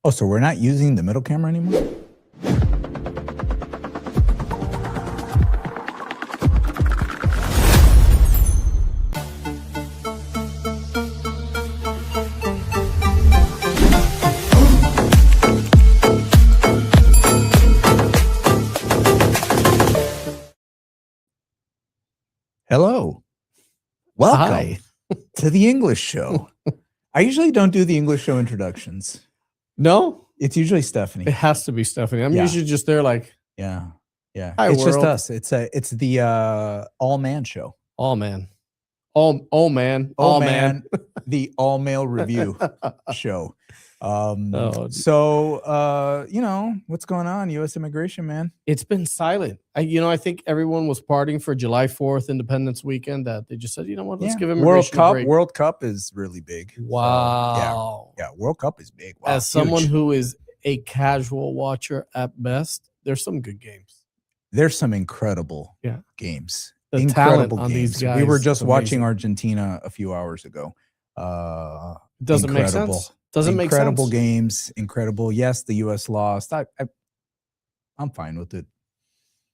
Oh, so we're not using the middle camera anymore? Hello. Welcome Hi. to the English show. I usually don't do the English show introductions. No, It's usually Stephanie. it has to be Stephanie. I'm Yeah. usually just there like, Yeah. Yeah. Hi, it's just world. us. It's the all man show. oh man. Oh man. Oh man, the all male review show. Oh. So you know, what's going on? US immigration, man. It's been silent. I think everyone was partying for July 4th, Independence Weekend, that they just said, you know what, let's give immigration a break. World Cup is really big. Wow. Yeah, World Cup is big. Wow, As someone huge. who is a casual watcher at best, there's some good games. There's some incredible Yeah. games. The Incredible talent on games. these guys We were is just watching amazing. Argentina a few hours ago. Doesn't make incredible. sense. Doesn't make sense. Incredible games. Incredible. Yes, the US lost. I'm fine with it.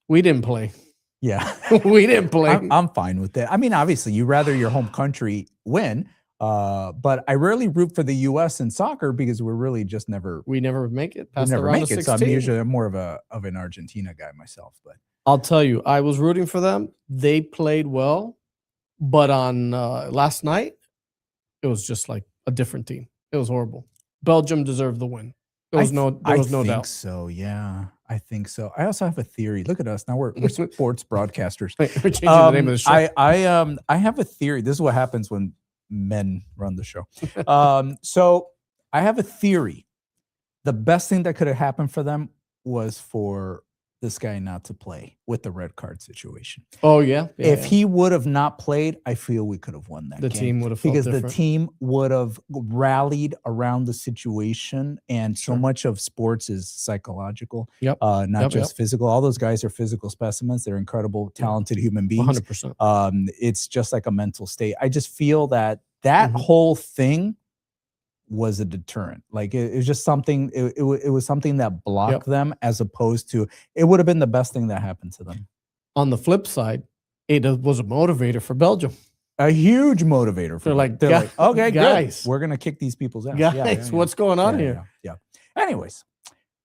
We didn't play. Yeah. We didn't play. I'm fine with that. I mean, obviously, you rather your home country win, but I rarely root for the U.S. in soccer because we're really just never. We never make it We past the never round make of it. So 16. I'm usually more of an Argentina guy myself. But I'll tell you, I was rooting for them. They played well, but on last night, it was just like a different team. It was horrible. Belgium deserved the win. There was no I doubt. think so. Yeah, I think so. I also have a theory. Look at us now. We're sports broadcasters. We're changing the name of the show. I have a theory. This is what happens when men run the show. So I have a theory. The best thing that could have happened for them was for this guy not to play with the red card situation. Oh yeah. If he would have not played, I feel we could have won that the game. team would have felt Because different. the team would have rallied around the situation, and so much of sports is psychological, Yep. not just physical. All those guys are physical specimens. They're incredible, talented human beings. 100%. It's just like a mental state. I just feel that whole thing was a deterrent. Like it was just something. It was something that blocked them, as opposed to it would have been the best thing that happened to them. On the flip side, it was a motivator for Belgium. A huge motivator. They're like, okay, guys, good. We're gonna kick these people's ass. Guys, what's going on here? Yeah. Anyways,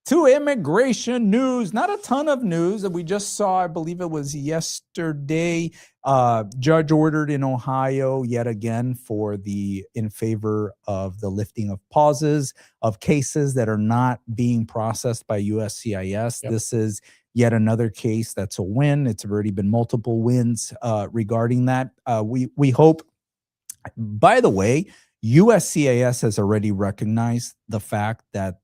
to immigration news. Not a ton of news that we just saw. I believe it was yesterday. Judge ordered in Ohio yet again in favor of the lifting of pauses of cases that are not being processed by USCIS. This is yet another case that's a win. It's already been multiple wins regarding that. We hope. By the way, USCIS has already recognized the fact that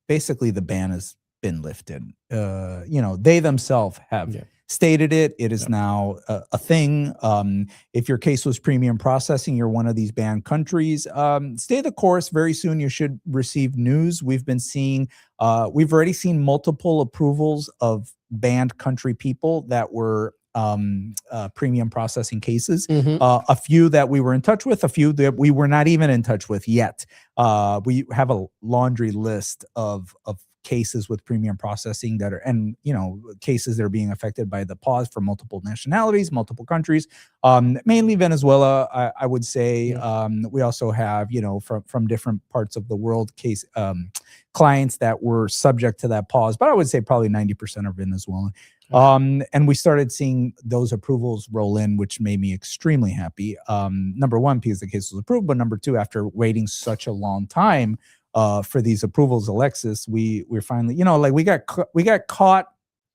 basically the ban has been lifted. They themselves have stated it. It is now a thing. If your case was premium processing, you're one of these banned countries. Stay the course. Very soon you should receive news. We've already seen multiple approvals of banned country people that were premium processing cases. A few that we were in touch with, a few that we were not even in touch with yet. We have a laundry list of cases with premium processing that are, and cases that are being affected by the pause for multiple nationalities, multiple countries, mainly Venezuela. I would say we also have from different parts of the world clients that were subject to that pause, but I would say probably 90% are Venezuelan. And we started seeing those approvals roll in, which made me extremely happy. Number one, because the case was approved, but number two, after waiting such a long time for these approvals, Alexis, we're finally, we got caught.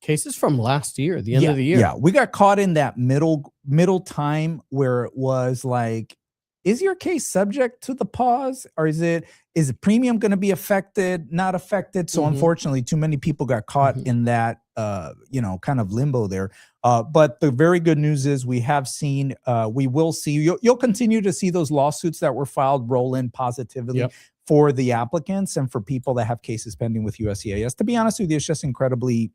Cases from last year, the end of the year. Yeah, we got caught in that middle time where it was like, is your case subject to the pause, or is premium going to be affected, not affected? So unfortunately, too many people got caught in that, kind of limbo there. But the very good news is we have seen, we will see, you'll continue to see those lawsuits that were filed roll in positively for the applicants and for people that have cases pending with USCIS. To be honest with you, it's just incredibly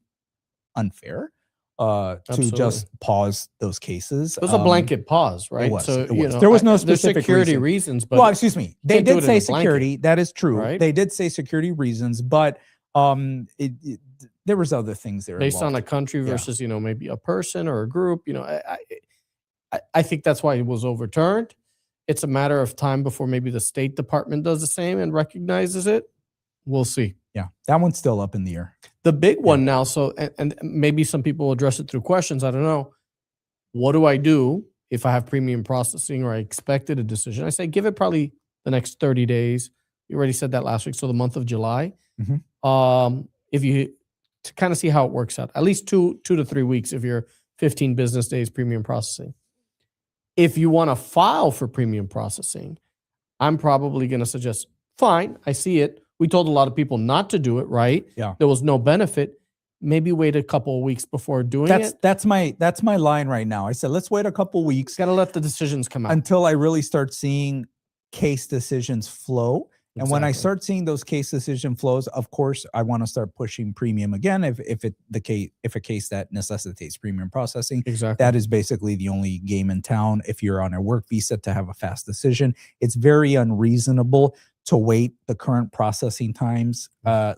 unfair to Absolutely. just pause those cases. It was a blanket pause, right? was, So, it was. you know, There was no there's specific security reason. reasons, but Well, excuse me. They can't do did it say in a blanket, security. That is true. right? They did say security reasons, but there was other things there based on involved. a country Yeah. versus, you know, maybe a person or a group, you know, I think that's why it was overturned. It's a matter of time before maybe the State Department does the same and recognizes it. We'll see. Yeah, that one's still up in the air. The big one now, so and maybe some people will address it through questions. I don't know. What do I do if I have premium processing or I expected a decision? I say give it probably the next 30 days. You already said that last week, so the month of July. If you to kind of see how it works out, at least 2 to 3 weeks if you're 15 business days premium processing. If you want to file for premium processing, I'm probably going to suggest, fine, I see it. We told a lot of people not to do it, right? Yeah. There was no benefit. Maybe wait a couple of weeks before doing it. That's my line right now. I said, let's wait a couple weeks. Got to let the decisions come out. Until I really start seeing case decisions flow. And when I start seeing those case decision flows, of course, I want to start pushing premium again. If a case that necessitates premium processing, that is basically the only game in town. If you're on a work visa to have a fast decision, it's very unreasonable to wait the current processing times.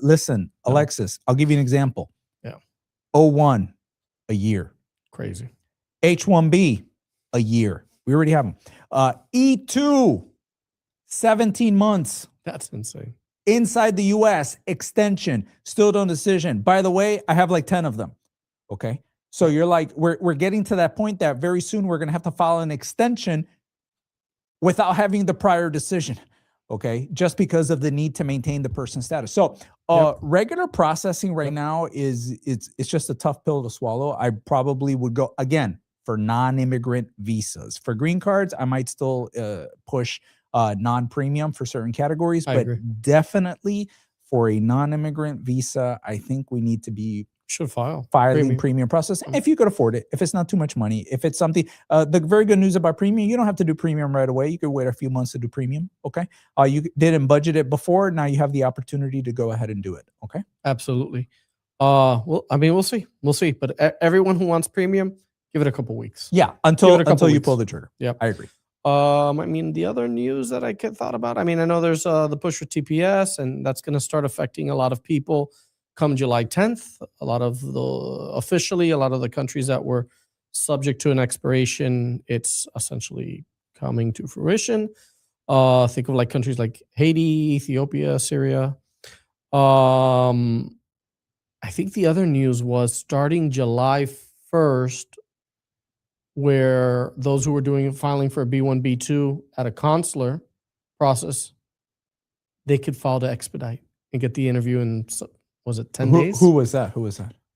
Listen, Alexis, I'll give you an example. Yeah, O1, a year. Crazy. H1B, a year. We already have them. E2, 17 months. That's insane. Inside the US, extension, still no decision. By the way, I have like 10 of them. Okay. So you're like, we're getting to that point that very soon we're going to have to file an extension without having the prior decision. Okay. Just because of the need to maintain the person's status. So regular processing right now it's just a tough pill to swallow. I probably would go again for non-immigrant visas. For green cards, I might still push non-premium for certain categories, but definitely for a non-immigrant visa, I think we need to be filing premium processing if you could afford it, if it's not too much money, if it's something. The very good news about premium, you don't have to do premium right away. You could wait a few months to do premium. Okay. You didn't budget it before. Now you have the opportunity to go ahead and do it. Okay. Absolutely. Well, I mean, we'll see. But everyone who wants premium, give it a couple weeks. Yeah. Until you pull the trigger. Yeah. I agree. I mean, the other news that I thought about, I mean, I know there's the push for TPS, and that's going to start affecting a lot of people come July 10th. A lot of the countries that were subject to an expiration, it's essentially coming to fruition. Think of like countries like Haiti, Ethiopia, Syria. I think the other news was starting July 1st, where those who were filing for a B1, B2 at a consular process, they could file to expedite and get the interview in, was it 10 days? Who was that?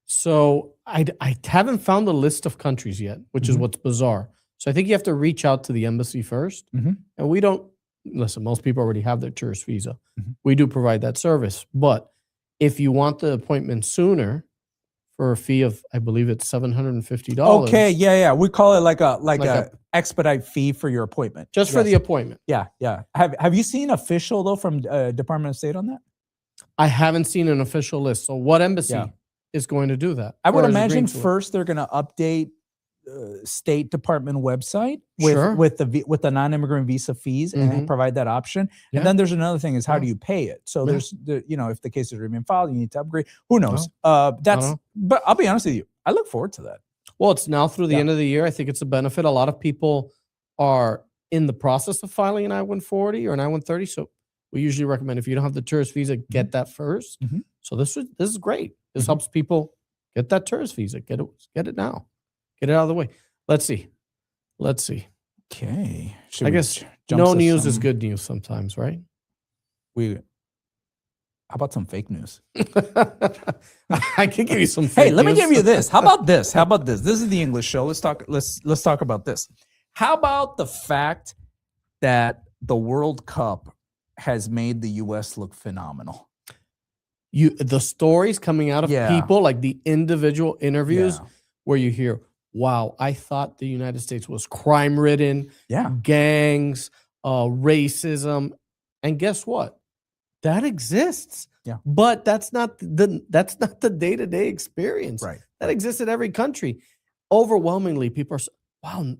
So I haven't found the list of countries yet, which is what's bizarre. So I think you have to reach out to the embassy first. And we don't, listen, most people already have their tourist visa. We do provide that service. But if you want the appointment sooner, for a fee of, I believe it's $750. Okay, yeah. We call it like a expedite fee for your appointment. Just for the appointment. Yeah. Have you seen official though from Department of State on that? I haven't seen an official list. So what embassy is going to do that? I would imagine first they're going to update State Department website with the non-immigrant visa fees and provide that option. And then there's another thing is how do you pay it? So there's if the case has already been filed, you need to upgrade. Who knows? But I'll be honest with you, I look forward to that. Well, it's now through the end of the year. I think it's a benefit. A lot of people are in the process of filing an I-140 or an I-130. So we usually recommend if you don't have the tourist visa, get that first. So this is great. This helps people get that tourist visa. Get it now. Get it out of the way. Let's see. Okay. I guess no news is good news sometimes, right? How about some fake news? I can give you some fake news. Hey, let me give you this. How about this? This is the English show. Let's talk about this. How about the fact that the World Cup has made the US look phenomenal? The stories coming out of people, like the individual interviews where you hear, wow, I thought the United States was crime-ridden, gangs, racism, and guess what? That exists. But that's not the day-to-day experience. Right. That exists in every country. Overwhelmingly, people are, wow,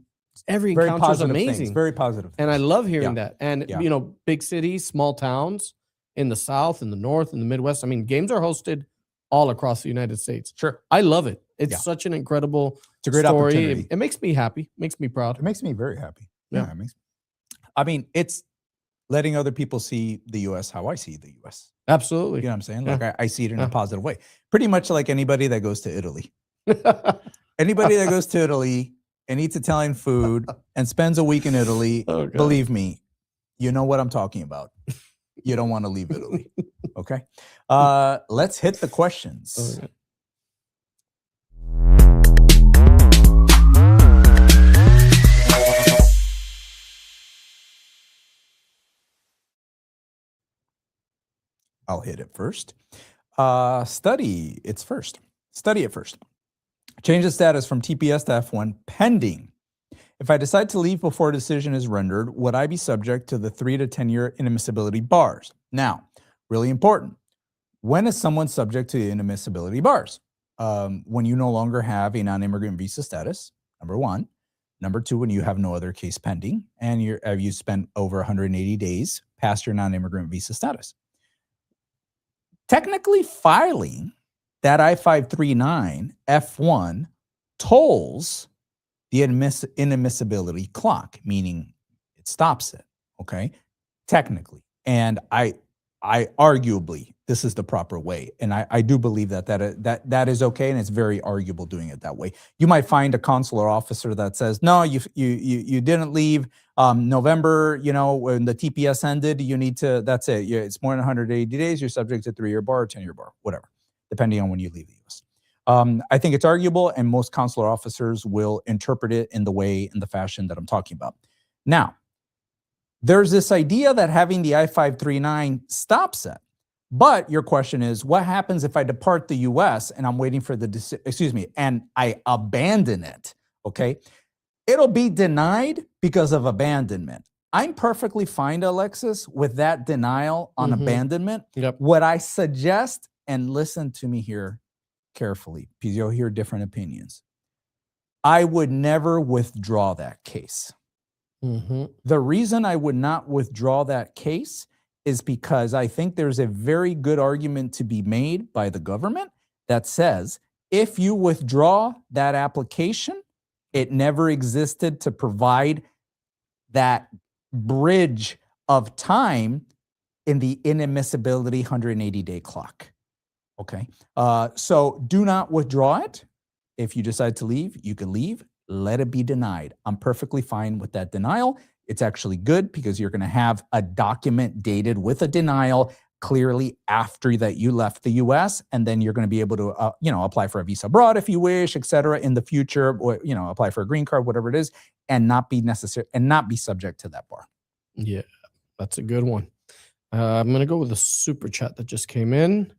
every Very encounter is positive amazing. things. Very positive. And I things. love hearing Yeah. that. And, Yeah. you know, big cities, small towns in the South, in the North, in the Midwest. I mean, games are hosted all across the United States. Sure. I love it. It's Yeah. such an incredible It's a great story. opportunity. It makes me happy, makes me proud. It makes me very happy. Yeah. Yeah. I mean, it's letting other people see the U.S. how I see the U.S. Absolutely. You know what I'm saying? Yeah. Like I see it in Yeah. a positive way. Pretty much like anybody that goes to Italy. Anybody that goes to Italy and eats Italian food and spends a week in Italy, believe me, you know what I'm talking about. You don't want to leave Italy. Okay. Let's hit the questions. Okay. I'll hit it first. Study it first. Change the status from TPS to F1 pending. If I decide to leave before a decision is rendered, would I be subject to the 3 to 10 year inadmissibility bars? Now, really important. When is someone subject to the inadmissibility bars? When you no longer have a non-immigrant visa status, number one. Number two, when you have no other case pending and you spent over 180 days past your non-immigrant visa status. Technically, filing that I-539 F1 tolls the inadmissibility clock, meaning it stops it, okay? Technically. And I arguably, this is the proper way. And I do believe that is okay, and it's very arguable doing it that way. You might find a consular officer that says, no, you didn't leave November, you know, when the TPS ended, you need to, that's it. It's more than 180 days, you're subject to 3-year bar or 10-year bar, whatever, depending on when you leave the US. I think it's arguable, and most consular officers will interpret it in the fashion that I'm talking about. Now, there's this idea that having the I-539 stops it. But your question is, what happens if I depart the US and I'm waiting for and I abandon it, okay? It'll be denied because of abandonment. I'm perfectly fine, Alexis, with that denial on abandonment. Yep. What I suggest, and listen to me here carefully, because you'll hear different opinions. I would never withdraw that case. The reason I would not withdraw that case is because I think there's a very good argument to be made by the government that says, if you withdraw that application, it never existed to provide that bridge of time in the inadmissibility 180-day clock. Okay. So do not withdraw it. If you decide to leave, you can leave. Let it be denied. I'm perfectly fine with that denial. It's actually good because you're going to have a document dated with a denial clearly after that you left the U.S. And then you're going to be able to, apply for a visa abroad if you wish, et cetera, in the future, or, apply for a green card, whatever it is, and not be subject to that bar. Yeah, that's a good one. I'm going to go with the super chat that just came in.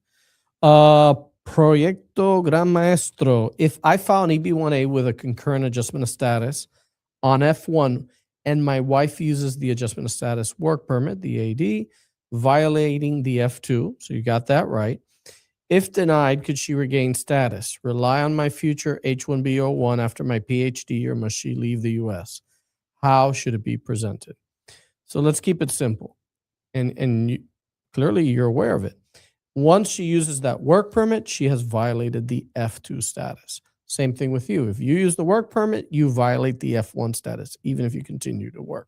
Proyecto Gran Maestro. If I file an EB-1A with a concurrent adjustment of status on F1 and my wife uses the adjustment of status work permit, the AD, violating the F2, so you got that right. If denied, could she regain status? Rely on my future H-1B01 after my PhD, or must she leave the U.S.? How should it be presented? So let's keep it simple. And clearly you're aware of it. Once she uses that work permit, she has violated the F2 status. Same thing with you. If you use the work permit, you violate the F1 status, even if you continue to work,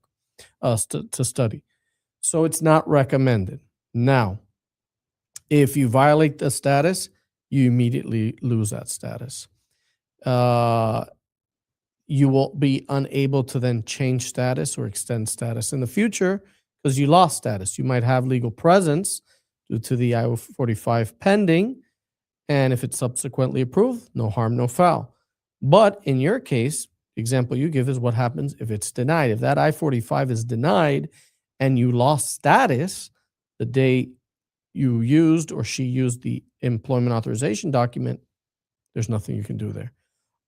to study. So it's not recommended. Now, if you violate the status, you immediately lose that status. You will be unable to then change status or extend status in the future because you lost status. You might have legal presence due to the I-45 pending, and if it's subsequently approved, no harm, no foul. But in your case, the example you give is what happens if it's denied. If that I-45 is denied and you lost status the day you used or she used the employment authorization document, there's nothing you can do there.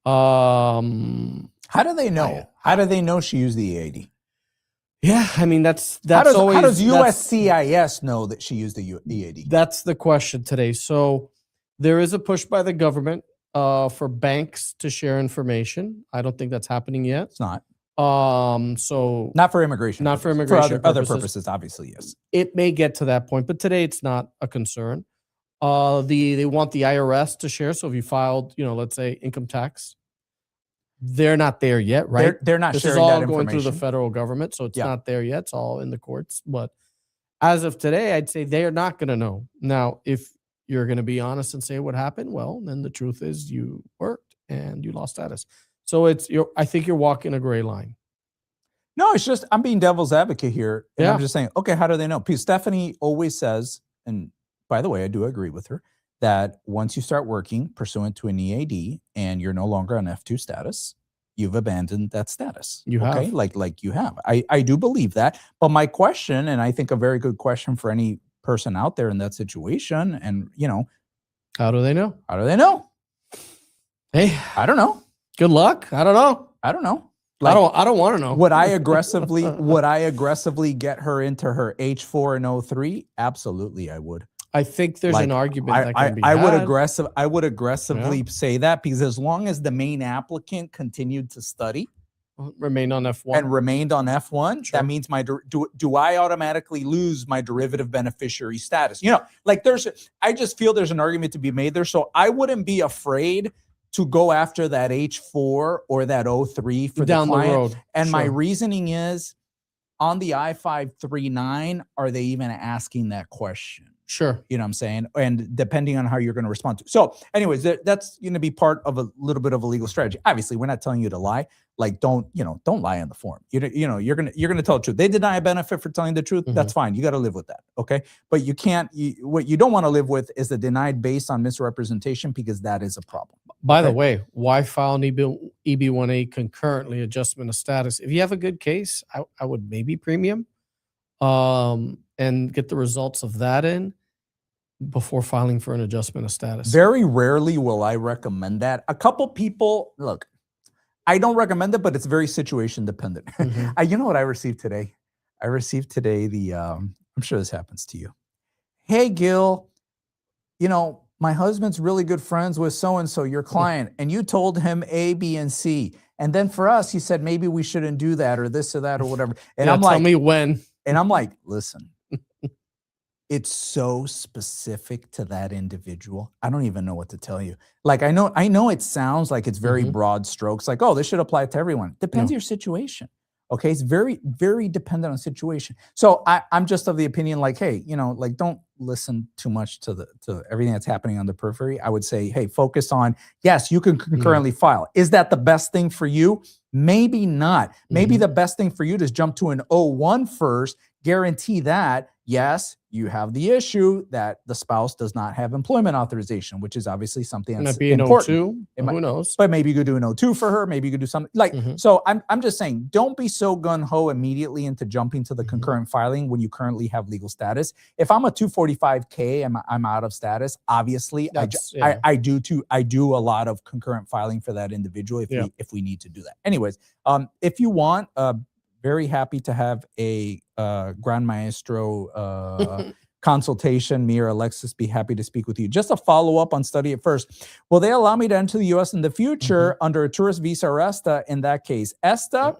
How do they know? How do they know she used the EAD? Yeah, I mean, that's how always... How does USCIS know that she used the EAD? That's the question today. So there is a push by the government for banks to share information. I don't think that's happening yet. It's not. So Not for immigration. Not for purposes. immigration For other purposes. purposes, obviously, yes. It may get to that point, but today it's not a concern. They want the IRS to share. So if you filed, let's say income tax, they're not there yet, right? They're not This sharing is all that going through the information. federal government, so it's not there yet. It's all in the courts. But as of today, I'd say they are not going to know. Now, if you're going to be honest and say what happened, well, then the truth is you worked and you lost status. So I think you're walking a gray line. No, it's just I'm being devil's advocate here. And Yeah. I'm just saying, okay, how do they know? Because Stephanie always says, and by the way, I do agree with her, that once you start working pursuant to an EAD and you're no longer on F2 status, you've abandoned that status. You okay? have. Like you have. I do believe that. But my question, and I think a very good question for any person out there in that situation, and how do they know? How do they know? Hey, I don't know. Good luck. I don't know. I don't know. I don't want to know. Would I aggressively get her into her H4 and O3? Absolutely, I would. I think there's an argument that can be I would had. I would aggressively say that, because as long as the main applicant continued to study, remained on F1 and remained on F1, Sure. that means do I automatically lose my derivative beneficiary status? I just feel there's an argument to be made there. So I wouldn't be afraid to go after that H4 or that O3 for down the client. the road. And my Sure. reasoning is, on the I-539, are they even asking that question? Sure. You know what I'm saying? And depending on how you're going to respond to. So anyways, that's going to be part of a little bit of a legal strategy. Obviously, we're not telling you to lie. Like, don't lie on the form. You're going to tell the truth. They deny a benefit for telling the truth. Mhm. That's fine. You got to live with that. Okay. But you can't, what you don't want to live with is the denied based on misrepresentation, because that is a problem. By the way, why file an EB-1A concurrently, adjustment of status? If you have a good case, I would maybe premium and get the results of that in before filing for an adjustment of status. Very rarely will I recommend that. A couple people, look, I don't recommend it, but it's very situation dependent. Mhm. You know what I received today? I received today I'm sure this happens to you. Hey, Gil, my husband's really good friends with so-and-so, your client, and you told him A, B, and C. And then for us, he said, maybe we shouldn't do that or this or that or whatever. And I'm like, tell me when. And I'm like, listen, it's so specific to that individual. I don't even know what to tell you. Like, I know it sounds like it's very broad strokes, like, oh, this should apply to everyone. Depends on your situation. Okay. It's very, very dependent on situation. So I'm just of the opinion, like, hey, don't listen too much to everything that's happening on the periphery. I would say, hey, focus on, yes, you can concurrently file. Is that the best thing for you? Maybe not. Maybe the best thing for you is jump to an O1 first, guarantee that, yes, you have the issue that the spouse does not have employment authorization, which is obviously something that's important. An O2, who knows? But maybe you could do an O2 for her. Maybe you could do something like, so I'm just saying, don't be so gung-ho immediately into jumping to the concurrent filing when you currently have legal status. If I'm a 245K, I'm out of status. Obviously, I do a lot of concurrent filing for that individual if we need to do that. Anyways, if you want, very happy to have a Gran Maestro consultation. Me or Alexis be happy to speak with you. Just a follow-up on Study It First. Will they allow me to enter the U.S. in the future under a tourist visa or ESTA in that case? ESTA,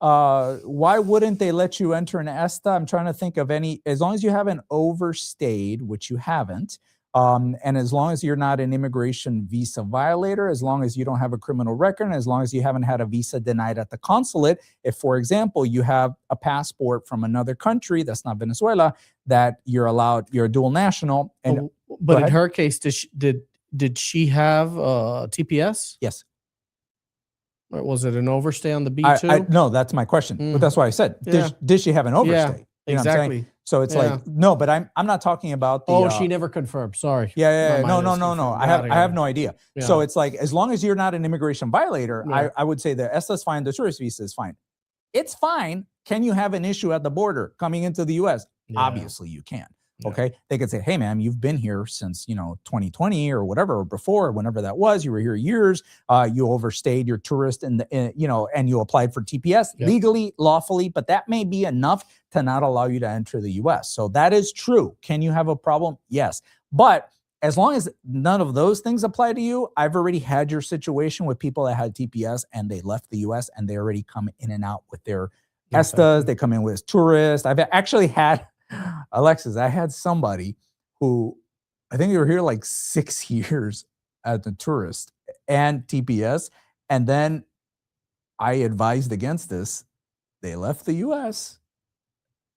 why wouldn't they let you enter an ESTA? I'm trying to think of any, as long as you haven't overstayed, which you haven't, and as long as you're not an immigration visa violator, as long as you don't have a criminal record, and as long as you haven't had a visa denied at the consulate, if, for example, you have a passport from another country that's not Venezuela, that you're allowed, you're a dual national. And but in her case, did she have TPS? Yes. Or was it an overstay on the B2? No, that's my question. But that's why I said, did she have an overstay? You know exactly. So it's like, no, but I'm not talking about the. She never confirmed. Sorry. Yeah. No. I have no idea. Yeah. So it's like, as long as you're not an immigration violator, I would say the ESTA is fine. The tourist visa is fine. It's fine. Can you have an issue at the border coming into the U.S.? Yeah. Obviously, you can. Okay. They could say, hey, ma'am, you've been here since, 2020 or whatever, or before, whenever that was, you were here years, you overstayed your tourist and you applied for TPS legally, lawfully, but that may be enough to not allow you to enter the US. So that is true. Can you have a problem? Yes. But as long as none of those things apply to you, I've already had your situation with people that had TPS and they left the US and they already come in and out with their ESTAs. They come in with tourists. I've actually had, Alexis, I had somebody who, I think they were here like 6 years as a tourist and TPS. And then I advised against this. They left the US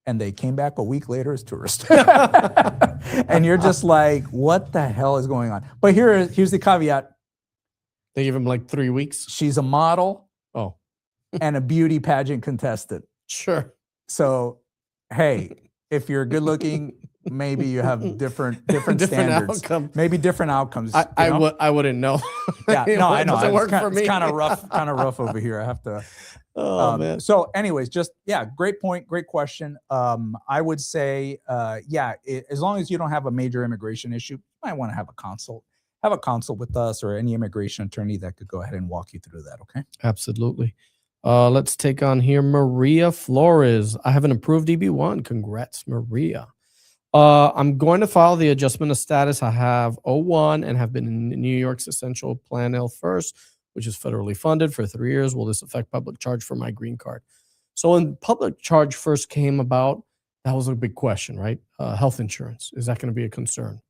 and they came back a week later as tourists. And you're just like, what the hell is going on? But here's the caveat. They give him like 3 weeks. She's a model. Oh. And a beauty pageant contestant. Sure. So, hey, if you're good looking, maybe you have different standards. Outcomes. Maybe different outcomes. I wouldn't know. Yeah, no, I know. It doesn't work for me. It's kind of rough over here. I have to. Oh man. So, anyways, great point, great question. I would say, as long as you don't have a major immigration issue, you might want to have a consult. Have a consult with us or any immigration attorney that could go ahead and walk you through that. Okay. Absolutely. Let's take on here Maria Flores. I have an approved DB1. Congrats, Maria. I'm going to file the adjustment of status. I have 01 and have been in New York's Essential Plan L first, which is federally funded for 3 years. Will this affect public charge for my green card? So when public charge first came about, that was a big question, right? Health insurance. Is that going to be a concern?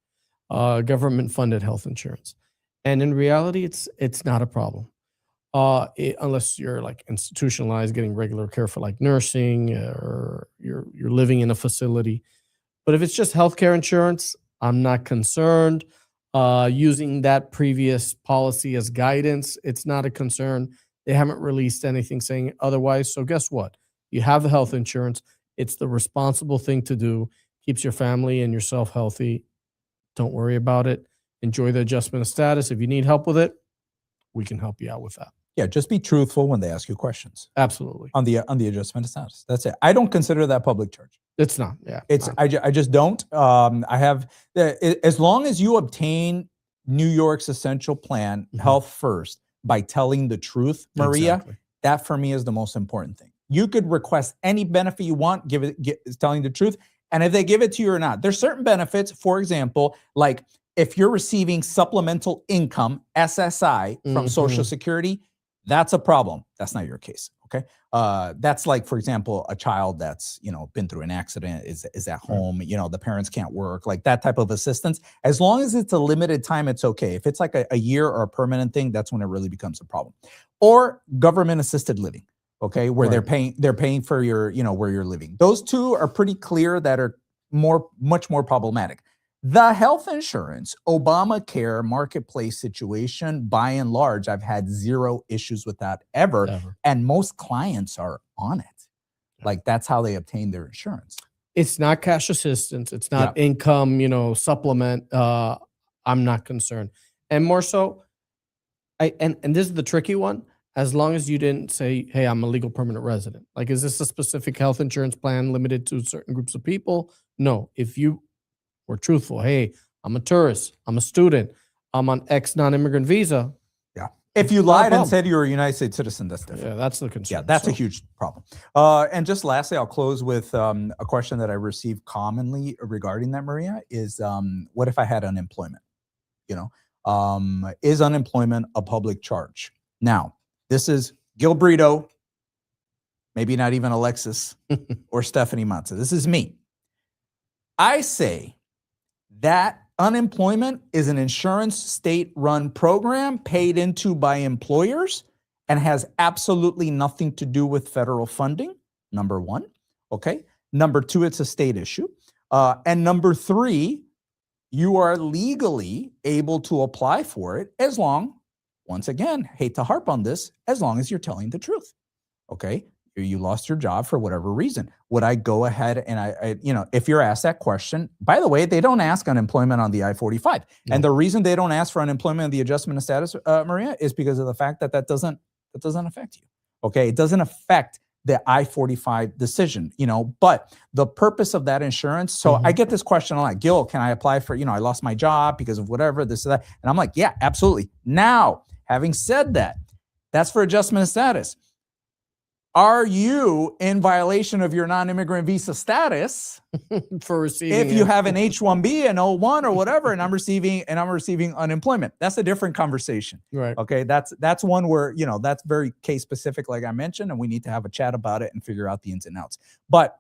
Government funded health insurance. And in reality, it's not a problem. Unless you're like institutionalized, getting regular care for like nursing or you're living in a facility. But if it's just healthcare insurance, I'm not concerned. Using that previous policy as guidance, it's not a concern. They haven't released anything saying otherwise. So guess what? You have the health insurance. It's the responsible thing to do. Keeps your family and yourself healthy. Don't worry about it. Enjoy the adjustment of status. If you need help with it, we can help you out with that. Yeah, just be truthful when they ask you questions. Absolutely. On the adjustment of status. That's it. I don't consider that public charge. It's not. Yeah. It's I just don't. I have as long as you obtain New York's essential plan, health first, by telling the truth, Maria, Exactly. that for me is the most important thing. You could request any benefit you want, telling the truth. And if they give it to you or not, there's certain benefits, for example, like if you're receiving supplemental income, SSI, from Social Security, that's a problem. That's not your case, okay? That's like, for example, a child that's, been through an accident, is at home, the parents can't work, like that type of assistance. As long as it's a limited time, it's okay. If it's like a year or a permanent thing, that's when it really becomes a problem. Or government assisted living, okay, where they're paying for your, where you're living. Those two are pretty clear that are much more problematic. The health insurance, Obamacare marketplace situation, by and large, I've had zero issues with that ever. And most clients are on it. Like that's how they obtain their insurance. It's not cash assistance. It's not income, supplement. I'm not concerned. And more so, and this is the tricky one, as long as you didn't say, hey, I'm a legal permanent resident. Like, is this a specific health insurance plan limited to certain groups of people? No. If you were truthful, hey, I'm a tourist, I'm a student, I'm on X non-immigrant visa. Yeah. If you lied and said you were a United States citizen, that's different. Yeah, that's the concern. Yeah, that's a huge problem. And just lastly, I'll close with a question that I receive commonly regarding that, Maria, is what if I had unemployment? Is unemployment a public charge? Now, this is Gil Brito, maybe not even Alexis or Stephanie Matza. This is me. I say that unemployment is an insurance state-run program paid into by employers and has absolutely nothing to do with federal funding, number one, okay? Number two, it's a state issue. And number three, you are legally able to apply for it as long, once again, hate to harp on this, as long as you're telling the truth, okay? You lost your job for whatever reason. Would I go ahead and I if you're asked that question, by the way, they don't ask unemployment on the I-45. No. And the reason they don't ask for unemployment on the adjustment of status, Maria, is because of the fact that doesn't affect you. Okay. It doesn't affect the I-45 decision, but the purpose of that insurance. So I get this question a lot, Gil, can I apply for, I lost my job because of whatever, this or that. And I'm like, yeah, absolutely. Now, having said that, that's for adjustment of status. are you in violation of your non-immigrant visa status for receiving if you it. have an H-1B, an O-1 or whatever, and I'm receiving unemployment? That's a different conversation. Right. Okay, that's one where, that's very case specific, like I mentioned, and we need to have a chat about it and figure out the ins and outs. But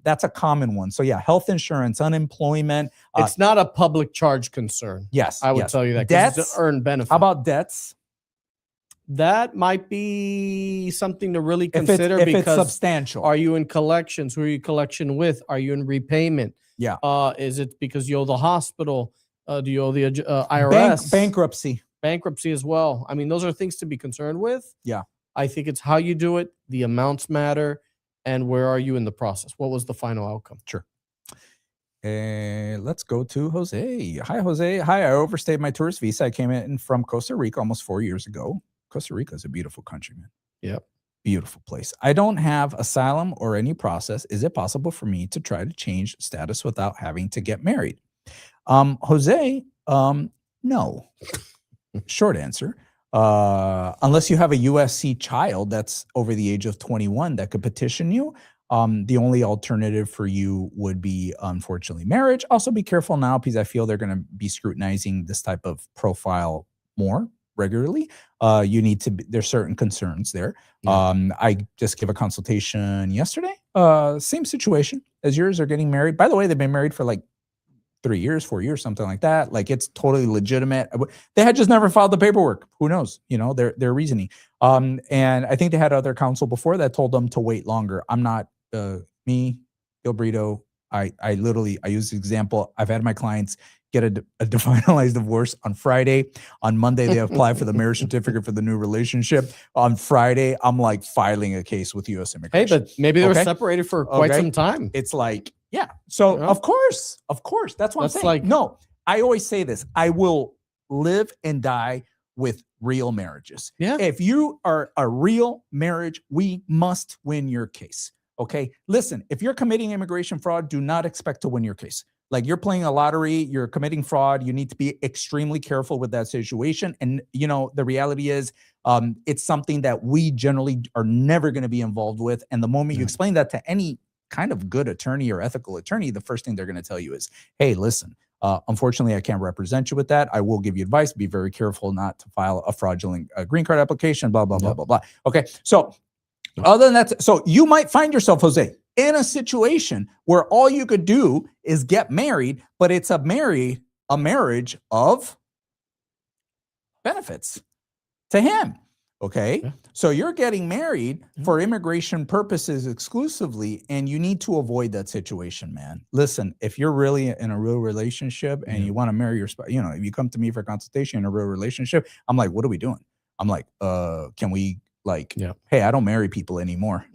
that's a common one. So yeah, health insurance, unemployment. It's not a public charge concern. Yes, I would yes. tell you that. 'Cause it's Debts, an earned benefit. How about debts? That might be something to really If consider it's because substantial. are you in collections? Who are you collection with? Are you in repayment? Yeah. Is it because you owe the hospital? Do you owe the IRS? Bankruptcy as well. I mean, those are things to be concerned with. Yeah. I think it's how you do it. The amounts matter. And where are you in the process? What was the final outcome? Sure. Let's go to Jose. Hi, Jose. Hi, I overstayed my tourist visa. I came in from Costa Rica almost 4 years ago. Costa Rica is a beautiful country, man. Yep. Beautiful place. I don't have asylum or any process. Is it possible for me to try to change status without having to get married? Jose, no. Short answer. Unless you have a USC child that's over the age of 21 that could petition you, the only alternative for you would be, unfortunately, marriage. Also, be careful now because I feel they're going to be scrutinizing this type of profile more regularly. You need to there's certain concerns there. I just gave a consultation yesterday. Same situation as yours. Are getting married. By the way, they've been married for like 3 years, 4 years, something like that. Like, it's totally legitimate. They had just never filed the paperwork. Who knows? Their reasoning. And I think they had other counsel before that told them to wait longer. I'm not me, Brito. I use the example. I've had my clients get a finalized divorce on Friday. On Monday, they apply for the marriage certificate for the new relationship. On Friday, I'm like filing a case with U.S. Immigration. Hey, but maybe they were separated for quite some time. It's like, yeah. So of course, that's what I'm saying. Like, no, I always say this. I will live and die with real marriages. Yeah. If you are a real marriage, we must win your case. Okay. Listen, if you're committing immigration fraud, do not expect to win your case. Like, you're playing a lottery, you're committing fraud. You need to be extremely careful with that situation. And, the reality is, it's something that we generally are never going to be involved with. And the moment you explain that to any kind of good attorney or ethical attorney, the first thing they're going to tell you is, hey, listen, unfortunately, I can't represent you with that. I will give you advice. Be very careful not to file a fraudulent green card application, blah, blah, blah, blah, blah. Okay. So other than that, so you might find yourself, Jose, in a situation where all you could do is get married, but it's a marriage of benefits to him. Okay. Yeah. So you're getting married for immigration purposes exclusively, and you need to avoid that situation, man. Listen, if you're really in a real relationship and you want to marry your spouse, if you come to me for consultation in a real relationship, I'm like, what are we doing? I'm like, can we hey, I don't marry people anymore.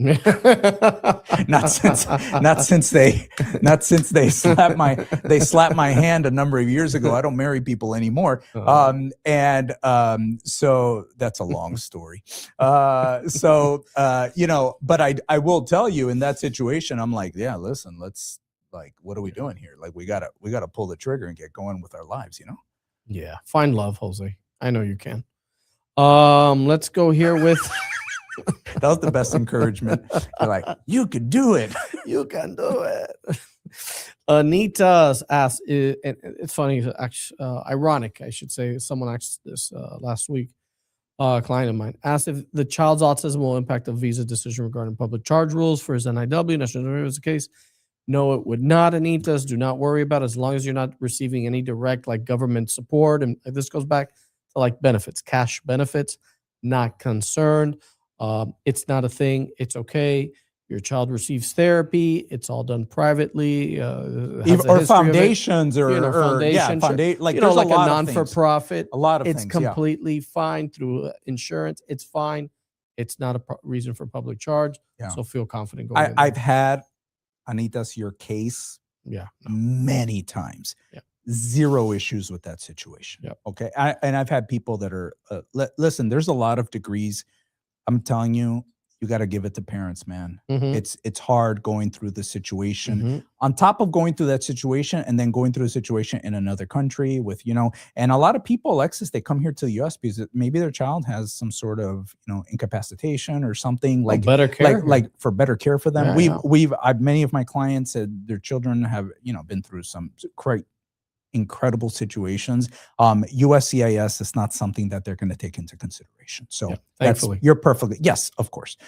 not since they slapped my hand a number of years ago. I don't marry people anymore. So that's a long story. But I will tell you, in that situation, I'm like, yeah, listen, let's what are we doing here? Like, we gotta pull the trigger and get going with our lives, Yeah. Find love, Jose. I know you can. Let's go here with that was the best encouragement. You're like, you could do it. You can do it. Anita's asked, and it's funny, actually, ironic, I should say. Someone asked this last week. A client of mine asked if the child's autism will impact the visa decision regarding public charge rules for his NIW. National was the case. No, it would not. Anita's, do not worry about it, as long as you're not receiving any direct government support. And this goes back to benefits, cash benefits. Not concerned. It's not a thing. It's okay. Your child receives therapy. It's all done privately. Or foundations foundation. There's a non-for-profit. A lot of it's things. Completely fine through insurance. It's fine. It's not a reason for public charge. Yeah. So feel confident going. I've had, Anita's, your case. Yeah. Many times. Yeah. Zero issues with that situation. Yep. Okay. And I've had people that are, listen, there's a lot of degrees. I'm telling you, you got to give it to parents, man. Mhm. It's hard going through the situation. Mhm. On top of going through that situation and then going through a situation in another country with, and a lot of people, Alexis, they come here to the US because maybe their child has some sort of, incapacitation or something better care. like for better care for them. Yeah, Many of my clients said their children have, been through some quite incredible situations. USCIS is not something that they're going to take into consideration. So thankfully, you're perfectly, yes, of course.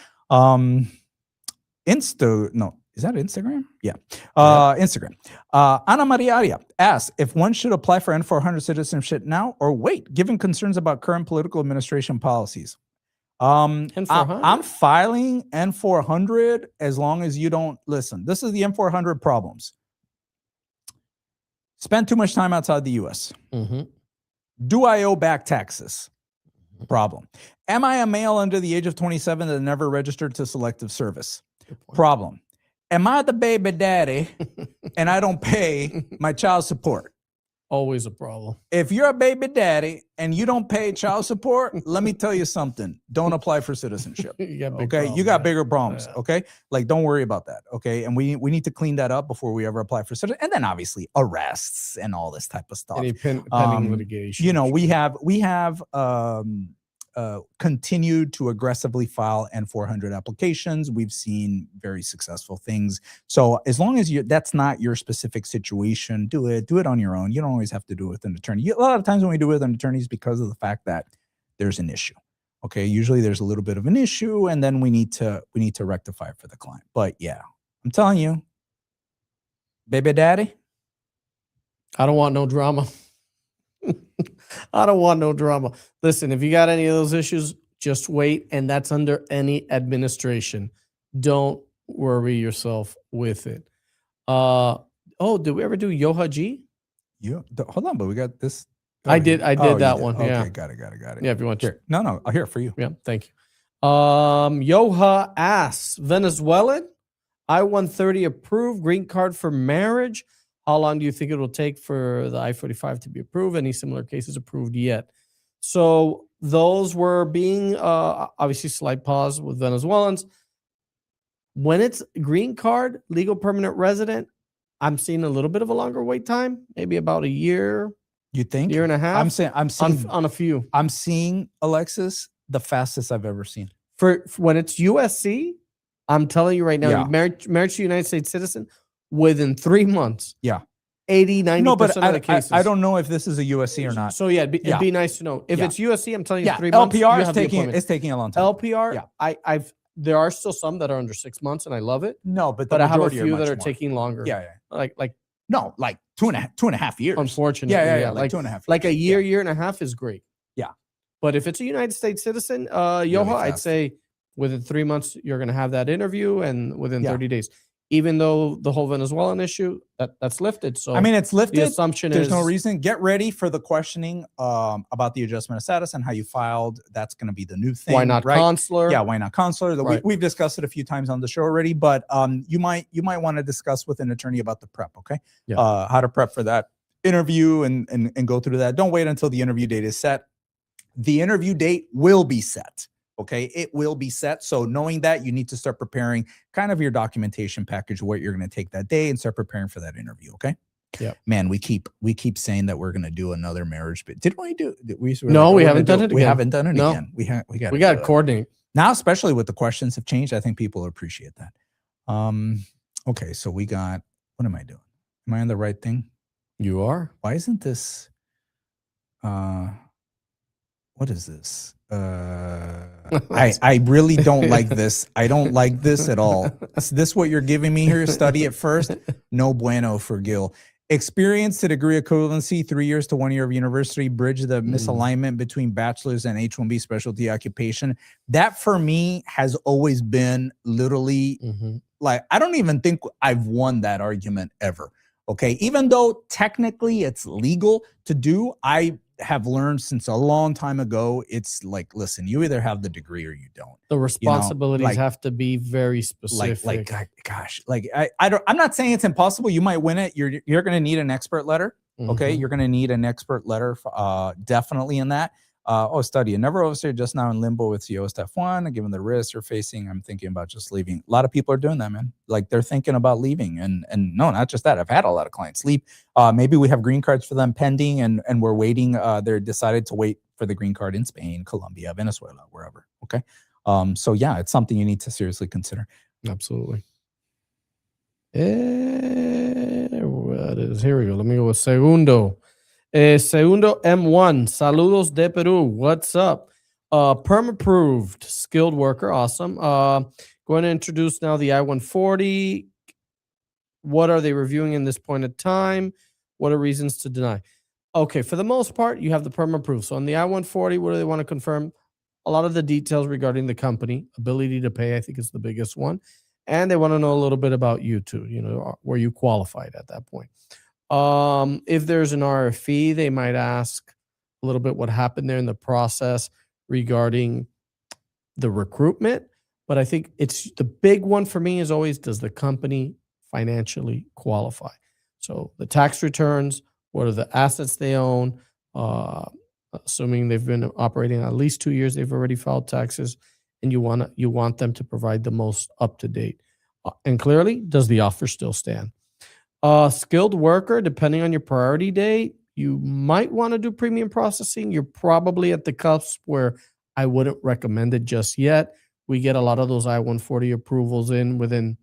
Is that Instagram? Yeah. Instagram. Ana Maria Aria asks if one should apply for N400 citizenship now or wait, given concerns about current political administration policies. N400? I'm filing N400 as long as you don't listen. This is the N400 problems. Spend too much time outside the U.S. Mm-hmm. Do I owe back taxes? Problem. Am I a male under the age of 27 that never registered to selective service? Problem. Am I the baby daddy and I don't pay my child support? Always a problem. If you're a baby daddy and you don't pay child support, let me tell you something. Don't apply for citizenship. You got bigger problems. Yeah. Okay. Like, don't worry about that. Okay. And we need to clean that up before we ever apply for citizenship. And then obviously arrests and all this type of stuff. Any pending litigation. We have continued to aggressively file N400 applications. We've seen very successful things. So as long as that's not your specific situation, do it on your own. You don't always have to do it with an attorney. A lot of times when we do it with an attorney is because of the fact that there's an issue. Okay. Usually there's a little bit of an issue and then we need to rectify it for the client. But yeah, I'm telling you, baby daddy, I don't want no drama. I don't want no drama. Listen, if you got any of those issues, just wait. And that's under any administration. Don't worry yourself with it. Did we ever do Yoha G? Yeah. Hold on, but we got this. I did that one. Okay, yeah. Got it. Yeah, if you want to. Here. No, I'll hear it for you. Yeah, thank you. Yoha asks, Venezuelan, I-130 approved, green card for marriage. How long do you think it will take for the I-45 to be approved? Any similar cases approved yet? So those were being, obviously slight pause with Venezuelans. When it's green card, legal permanent resident, I'm seeing a little bit of a longer wait time, maybe about a year. You think? Year and a half? I'm saying on a few. I'm seeing, Alexis, the fastest I've ever seen. For when it's USC, I'm telling you right now, Yeah. marriage to United States citizen, within 3 months. Yeah. 80-90% of the cases. I don't know if this is a USC or not. So yeah, it'd be nice to know. If it's USC, I'm telling you, 3 months. LPR is taking a long time. LPR, yeah. There are still some that are under 6 months, and I love it. No, but I have a few that are taking longer. Yeah. Like two and a half years. Unfortunately, yeah. Like 2.5 years. Like a year and a half is great. Yeah. But if it's a United States citizen, Yoha, I'd say within 3 months you're going to have that interview, and within 30 days. Even though the whole Venezuelan issue that's lifted. So I mean, it's lifted. The assumption there's no reason. Get ready for the questioning about the adjustment of status and how you filed. That's going to be the new thing. Why not consular? Yeah, why not consular? Right. We've discussed it a few times on the show already, but you might want to discuss with an attorney about the prep. Okay, how to prep for that interview and go through that. Don't wait until the interview date is set. The interview date will be set. Okay, it will be set. So knowing that, you need to start preparing kind of your documentation package, what you're going to take that day, and start preparing for that interview. Okay. Yeah. Man, we keep saying that we're going to do another marriage, but did we do? No, we haven't done it. We haven't done it no. again. We got to coordinate now, especially with the questions have changed. I think people appreciate that. Okay, so we got. What am I doing? Am I on the right thing? You are. Why isn't this? What is this? I really don't like this. I don't like this at all. Is this what you're giving me here? Study it first. No bueno for Gil. Experience to degree equivalency, 3 years to 1 year of university, bridge the misalignment between bachelor's and H-1B specialty occupation. That for me has always been literally like, I don't even think I've won that argument ever. Okay. Even though technically it's legal to do, I have learned since a long time ago, it's like, listen, you either have the degree or you don't. The responsibilities have to be very specific. I'm not saying it's impossible. You might win it. You're going to need an expert letter. Okay. You're going to need an expert letter, definitely in that. Study. I never overstayed, just now in limbo with COS F1. And given the risks they're facing, I'm thinking about just leaving. A lot of people are doing that, man. Like they're thinking about leaving. And no, not just that. I've had a lot of clients leave. Maybe we have green cards for them pending and we're waiting. They're decided to wait for the green card in Spain, Colombia, Venezuela, wherever. Okay. So yeah, it's something you need to seriously consider. Absolutely. What is, here we go. Let me go with Segundo. Segundo M1, saludos de Peru. What's up? Perm approved, skilled worker. Awesome. Going to introduce now the I-140. What are they reviewing in this point of time? What are reasons to deny? Okay, for the most part, you have the perm approved. So on the I-140, what do they want to confirm? A lot of the details regarding the company, ability to pay, I think is the biggest one. And they want to know a little bit about you too, were you qualified at that point? If there's an RFE, they might ask a little bit what happened there in the process regarding the recruitment. But I think it's the big one for me is always, does the company financially qualify? So the tax returns, what are the assets they own? Assuming they've been operating at least 2 years, they've already filed taxes, and you want them to provide the most up to date. And clearly, does the offer still stand? Skilled worker, depending on your priority date, you might want to do premium processing. You're probably at the cusp where I wouldn't recommend it just yet. We get a lot of those I-140 approvals in within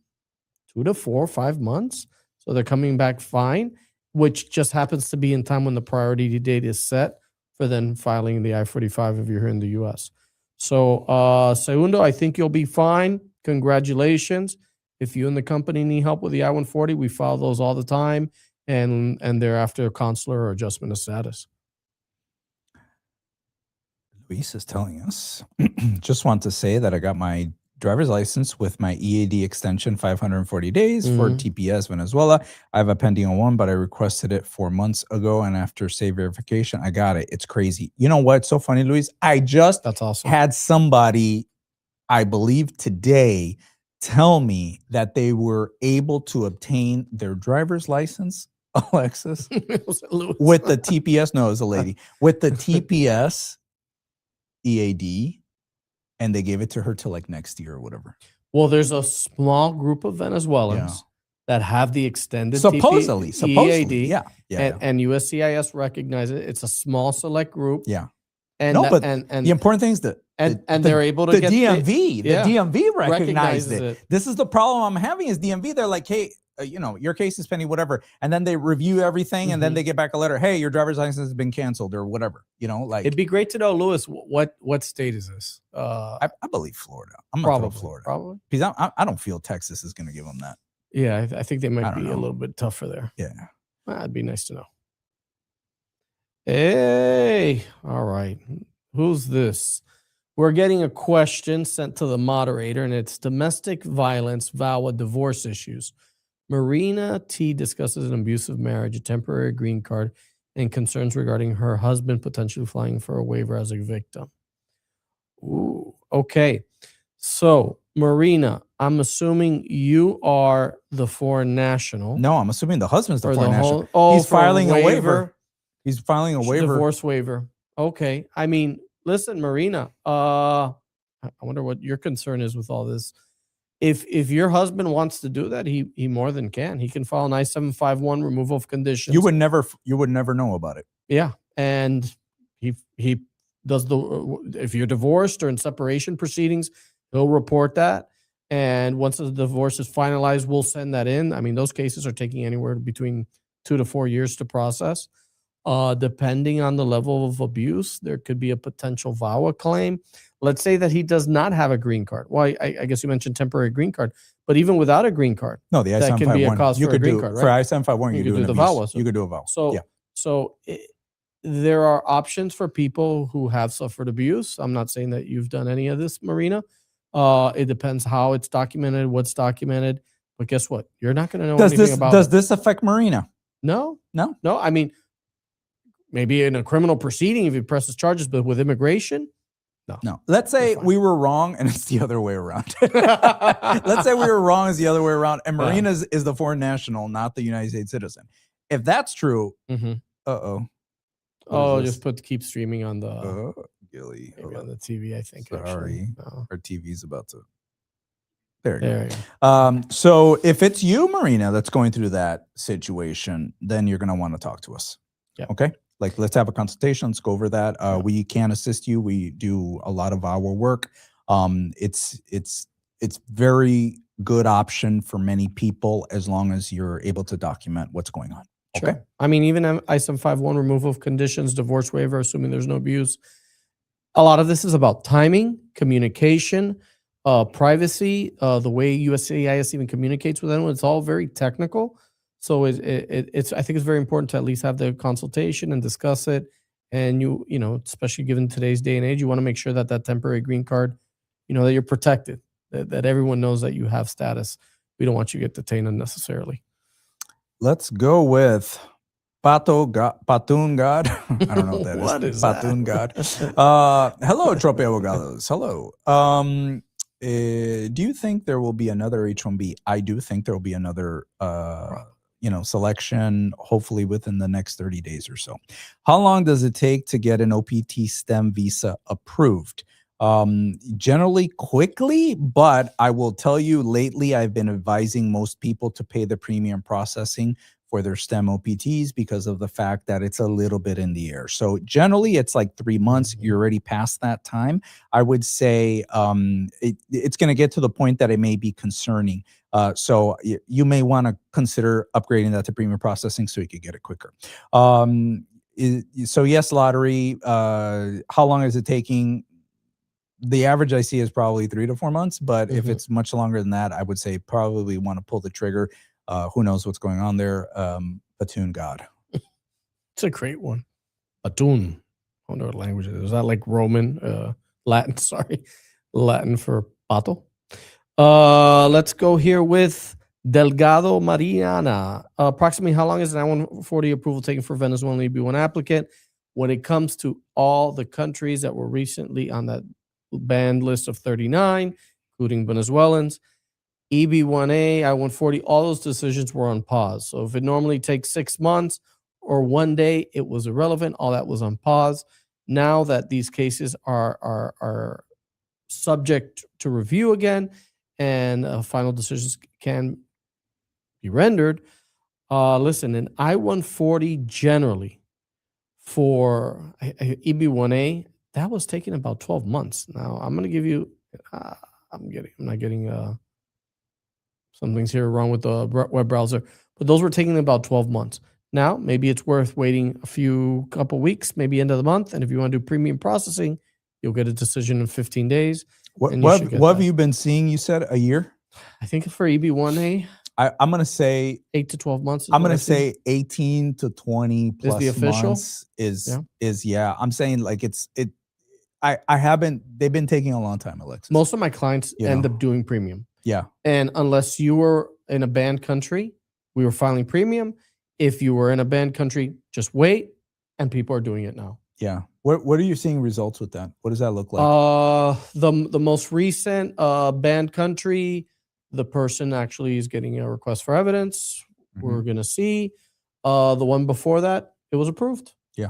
2 to 4 or 5 months. So they're coming back fine, which just happens to be in time when the priority date is set for then filing the I-45 if you're here in the U.S. So, Segundo, I think you'll be fine. Congratulations. If you and the company need help with the I-140, we file those all the time, and thereafter consular or adjustment of status. Luis is telling us, just want to say that I got my driver's license with my EAD extension 540 days for TPS Venezuela. I have a pending on one, but I requested it 4 months ago, and after save verification, I got it. It's crazy. You know what? It's so funny, Luis. I just That's awesome. had somebody, I believe today, tell me that they were able to obtain their driver's license, Alexis, with the TPS. No, it was a lady with the TPS EAD, and they gave it to her till like next year or whatever. Well, there's a small group of Venezuelans that have the extended supposedly, EAD, yeah. And USCIS recognizes it. It's a small select group. Yeah. And the important thing is that they're able to the get DMV. The DMV recognized recognizes it. This is the problem I'm having is DMV. They're like, hey, your case is pending, whatever, and then they review everything, and then they get back a letter. Hey, your driver's license has been canceled, or whatever. Like it'd be great to know, Louis. What state is this? I believe Florida. I'm probably Florida, probably, because I don't feel Texas is going to give them that. Yeah, I think they might be a little bit tougher there. Yeah, that'd be nice to know. Hey, all right. Who's this? We're getting a question sent to the moderator, and it's domestic violence, VAWA, divorce issues. Marina T discusses an abusive marriage, a temporary green card, and concerns regarding her husband potentially flying for a waiver as a victim. Ooh, okay. So, Marina, I'm assuming you are the foreign national. No, I'm assuming the husband's the foreign national. He's filing a waiver. He's filing a waiver. Divorce waiver. Okay. I mean, listen, Marina, I wonder what your concern is with all this. If your husband wants to do that, he more than can. He can file an I-751 removal of conditions. You would never know about it. Yeah, and he does if you're divorced or in separation proceedings, he'll report that. And once the divorce is finalized, we'll send that in. I mean, those cases are taking anywhere between 2 to 4 years to process. Depending on the level of abuse, there could be a potential VAWA claim. Let's say that he does not have a green card. Well, I guess you mentioned temporary green card, but even without a green card, no, the that can be a cause for a green card, right? For I-751, you could do the VAWA. You could do a VAWA. There are options for people who have suffered abuse. I'm not saying that you've done any of this, Marina. It depends how it's documented, what's documented. But guess what? You're not going to know anything about it. Does this affect Marina? No. I mean, maybe in a criminal proceeding if he presses charges, but with immigration, no. Let's say we were wrong and it's the other way around. Let's say we were wrong is the other way around, and Marina is the foreign national, not the United States citizen. If that's true, Oh, this? just keep streaming on the Gilly. maybe on the TV. I think. Sorry, actually. No. our TV's about to. There you There go. you go. So if it's you, Marina, that's going through that situation, then you're going to want to talk to us. Yeah. Okay. Like, let's have a consultation. Let's go over that. Yeah. We can assist you. We do a lot of our work. It's very good option for many people as long as you're able to document what's going on. Okay. Sure. I mean, even I-751 removal of conditions, divorce waiver, assuming there's no abuse. A lot of this is about timing, communication, privacy, the way USCIS even communicates with anyone. It's all very technical. So it's I think it's very important to at least have the consultation and discuss it. And you know, especially given today's day and age, you want to make sure that that temporary green card, you know, that you're protected, that everyone knows that you have status. We don't want you to get detained unnecessarily. Let's go with Patun God. I don't know what that What is Patun that? God. Hello, Trope Abogados. Hello. Do you think there will be another H-1B? I do think there will be another selection, hopefully within the next 30 days or so. How long does it take to get an OPT STEM visa approved? Generally quickly, but I will tell you lately I've been advising most people to pay the premium processing for their STEM OPTs because of the fact that it's a little bit in the air. So generally it's like 3 months. You're already past that time. I would say it's going to get to the point that it may be concerning. So you may want to consider upgrading that to premium processing so you could get it quicker. So yes, lottery, how long is it taking? The average I see is probably 3 to 4 months, but if it's much longer than that, I would say probably want to pull the trigger. Who knows what's going on there? Batun God. It's a great one. Batun. I don't know what language it is. Is that like Roman? Latin, sorry. Latin for pato. Let's go here with Delgado Mariana. Approximately how long is an I-140 approval taken for Venezuelan EB-1 applicant? When it comes to all the countries that were recently on that banned list of 39, including Venezuelans, EB-1A, I-140, all those decisions were on pause. So if it normally takes 6 months or 1 day, it was irrelevant. All that was on pause. Now that these cases are subject to review again and final decisions can be rendered, listen, an I-140 generally for EB-1A, that was taking about 12 months. Now, I'm going to give you, I'm not getting some things here wrong with the web browser, but those were taking about 12 months. Now, maybe it's worth waiting a couple weeks, maybe end of the month. And if you want to do premium processing, you'll get a decision in 15 days. What have you been seeing? You said a year? I think for EB-1A, I'm going to say 8 to 12 months. I'm going to say 18 to 20 plus is the official months yeah. I'm saying like they've been taking a long time, Alexis. Most of my clients end up doing premium. Yeah. And unless you were in a banned country, we were filing premium. If you were in a banned country, just wait. And people are doing it now. Yeah. What are you seeing results with that? What does that look like? The most recent banned country, the person actually is getting a request for evidence. We're going to see. The one before that, it was approved. Yeah.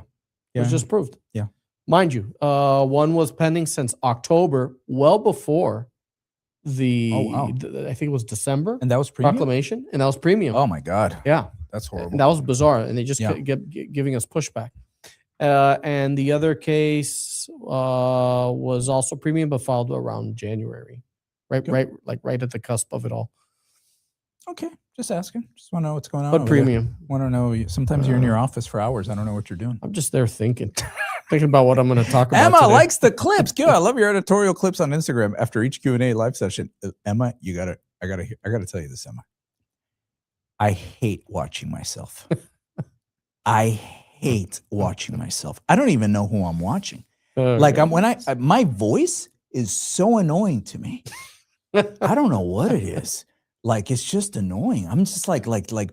It was just approved. Yeah. Mind you, one was pending since October, well before I think it was December. And that was premium? Proclamation, and that was premium. Oh my God. Yeah. That's horrible. And that was bizarre. And they just kept giving us pushback. And the other case was also premium, but filed around January. Right at the cusp of it all. Okay. Just asking. Just want to know what's going on. But premium. Want to know. Sometimes you're in your office for hours. I don't know what you're doing. I'm just there thinking about what I'm going to talk about. Emma today. likes the clips. Good. I love your editorial clips on Instagram after each Q&A live session. Emma, I gotta tell you this, Emma. I hate watching myself. I hate watching myself. I don't even know who I'm watching. My voice is so annoying to me. I don't know what it is. Like, it's just annoying. I'm just like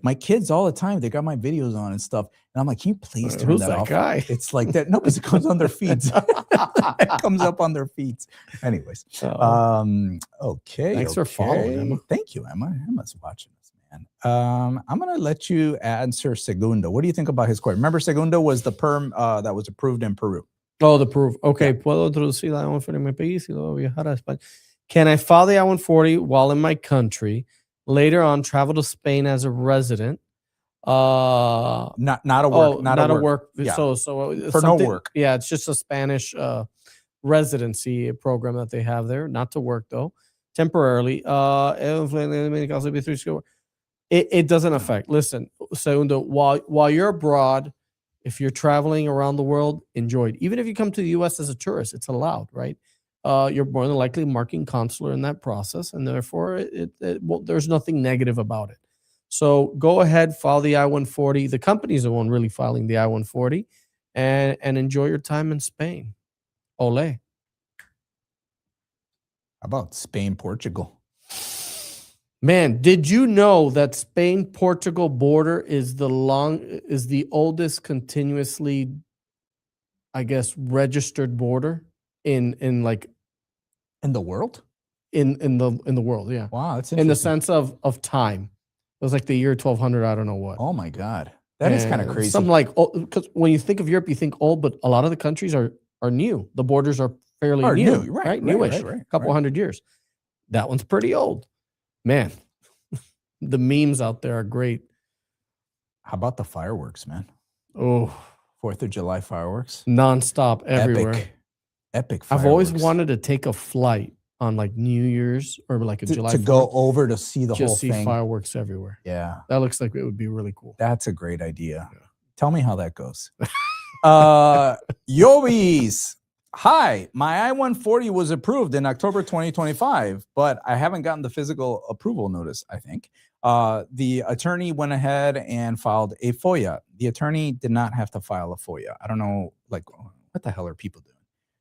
my kids all the time. They got my videos on and stuff. And I'm like, can you please turn that off? Guy? It's like that. No, because it comes on their feeds. It comes up on their feeds. Anyways. Okay. Thanks for following, Emma. Thank you, Emma. Emma's watching us, man. I'm going to let you answer Segundo. What do you think about his query? Remember, Segundo was the perm that was approved in Peru. Oh, the proof. Okay, puedo introducir la I-140 en mi país y luego viajar a España. Can I file the I-140 while in my country? Later on, travel to Spain as a resident. Not a work, not a work. Yeah. So For no work. Yeah, it's just a Spanish residency program that they have there. Not to work though, temporarily. It doesn't affect. Listen, Segundo, while you're abroad, if you're traveling around the world, enjoy it. Even if you come to the U.S. as a tourist, it's allowed, right? You're more than likely marking consular in that process, and therefore there's nothing negative about it. So go ahead, file the I-140. The company's the one really filing the I-140, and enjoy your time in Spain. Ole. How about Spain, Portugal? Man, did you know that Spain-Portugal border is the oldest continuously, I guess, registered border in the world? In the world, yeah. Wow, that's interesting. In the sense of time. It was like the year 1200, I don't know what. Oh my God. That is kind of crazy. Something like, because when you think of Europe, you think old, but a lot of the countries are new. The borders are fairly new, right? Newish, a couple hundred years. That one's pretty old. Man, the memes out there are great. How about the fireworks, man? Oh, 4th of July fireworks. Nonstop everywhere. Epic fireworks. I've always wanted to take a flight on like New Year's or like a July 4th. To go over to see the whole thing. Just see fireworks everywhere. Yeah. That looks like it would be really cool. That's a great idea. Yeah. Tell me how that goes. Yobis. Hi, my I-140 was approved in October 2025, but I haven't gotten the physical approval notice, I think. The attorney went ahead and filed a FOIA. The attorney did not have to file a FOIA. I don't know, like, what the hell are people doing?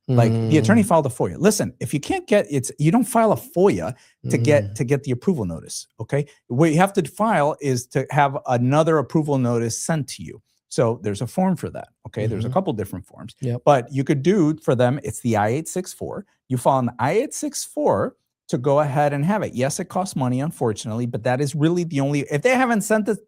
Like, the attorney filed a FOIA. Listen, if you can't get you don't file a FOIA to get the approval notice, okay? What you have to file is to have another approval notice sent to you. So there's a form for that, okay? There's a couple different forms. But you could do for them, it's the I-864. You file an I-864 to go ahead and have it. Yes, it costs money, unfortunately, but that is really the only, if they haven't sent it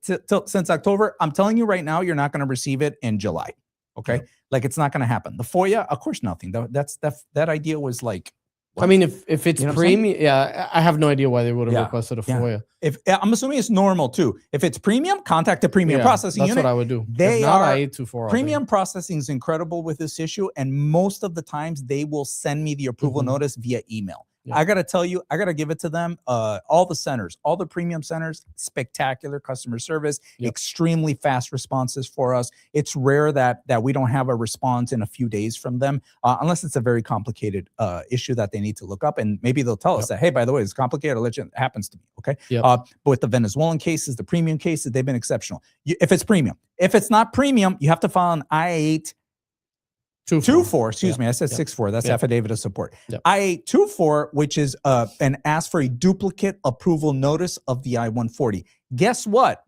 since October, I'm telling you right now, you're not going to receive it in July, okay? Like, it's not going to happen. The FOIA, of course, nothing. That idea was like, what? I mean, if it's premium, yeah, I have no idea why they would have requested a FOIA. If I'm assuming it's normal too. If it's premium, contact the premium processing unit. That's what I would do. They are premium processing is incredible with this issue, and most of the times they will send me the approval notice via email. I got to tell you, I got to give it to them. All the centers, all the premium centers, spectacular customer service, extremely fast responses for us. It's rare that we don't have a response in a few days from them, unless it's a very complicated issue that they need to look up. And maybe they'll tell us that, hey, by the way, it's complicated. I'll let you, it happens to me. Okay. But with the Venezuelan cases, the premium cases, they've been exceptional. If it's premium, if it's not premium, you have to file an I-824, excuse me, I said 64. That's affidavit of support. I-824, which is and ask for a duplicate approval notice of the I-140. Guess what?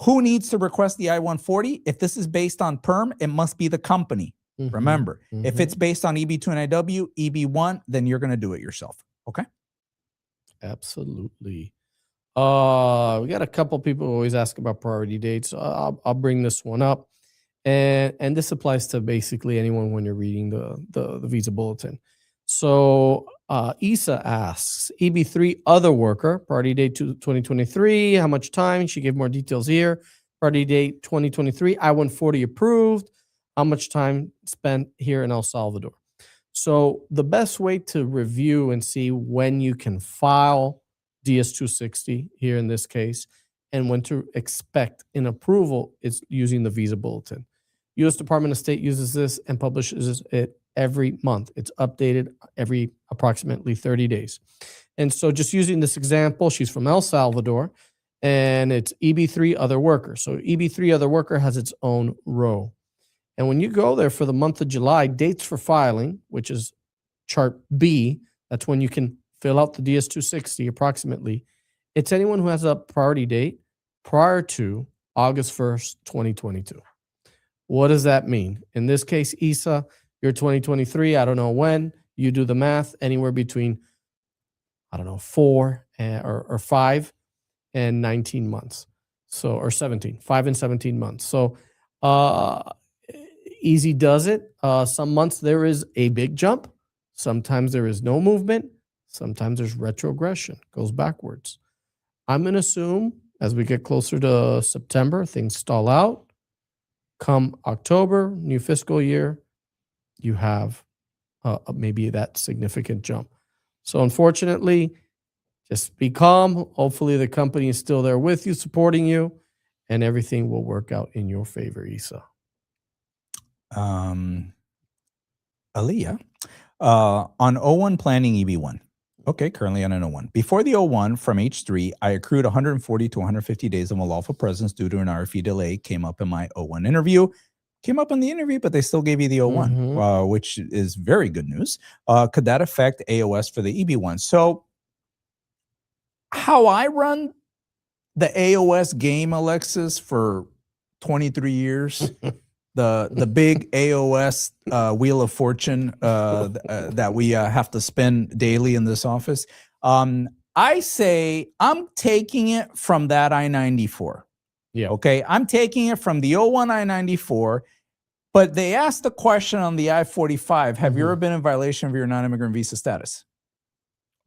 Who needs to request the I-140? If this is based on perm, it must be the company. Remember, if it's based on EB2 and IW, EB1, then you're going to do it yourself. Okay. Absolutely. We got a couple people who always ask about priority dates. I'll bring this one up. And this applies to basically anyone when you're reading the visa bulletin. So Isa asks, EB3 other worker, priority date 2023, how much time? She gave more details here. Priority date 2023, I-140 approved. How much time spent here in El Salvador? So the best way to review and see when you can file DS-260 here in this case, and when to expect an approval is using the visa bulletin. U.S. Department of State uses this and publishes it every month. It's updated every approximately 30 days. And so just using this example, she's from El Salvador, and it's EB3 other worker. So EB3 other worker has its own row. And when you go there for the month of July, dates for filing, which is chart B, that's when you can fill out the DS-260 approximately. It's anyone who has a priority date prior to August 1st, 2022. What does that mean? In this case, Isa, you're 2023. I don't know when. You do the math, anywhere between, I don't know, 4 or 5. and 19 months. So, or 17, 5 and 17 months. So, easy does it. Some months there is a big jump. Sometimes there is no movement. Sometimes there's retrogression, goes backwards. I'm going to assume as we get closer to September, things stall out. Come October, new fiscal year, you have maybe that significant jump. So unfortunately, just be calm. Hopefully the company is still there with you, supporting you, and everything will work out in your favor, Isa. Aaliyah, on O1 planning EB1. Okay, currently on an O1. Before the O1 from H3, I accrued 140 to 150 days of unlawful presence due to an RFE delay. Came up in my O1 interview. Came up in the interview, but they still gave you the O1, which is very good news. Could that affect AOS for the EB1? So how I run the AOS game, Alexis, for 23 years, the big AOS Wheel of Fortune that we have to spin daily in this office, I say I'm taking it from that I-94. Yeah. Okay, I'm taking it from the O1 I-94. But they asked the question on the I-45, have you ever been in violation of your non-immigrant visa status?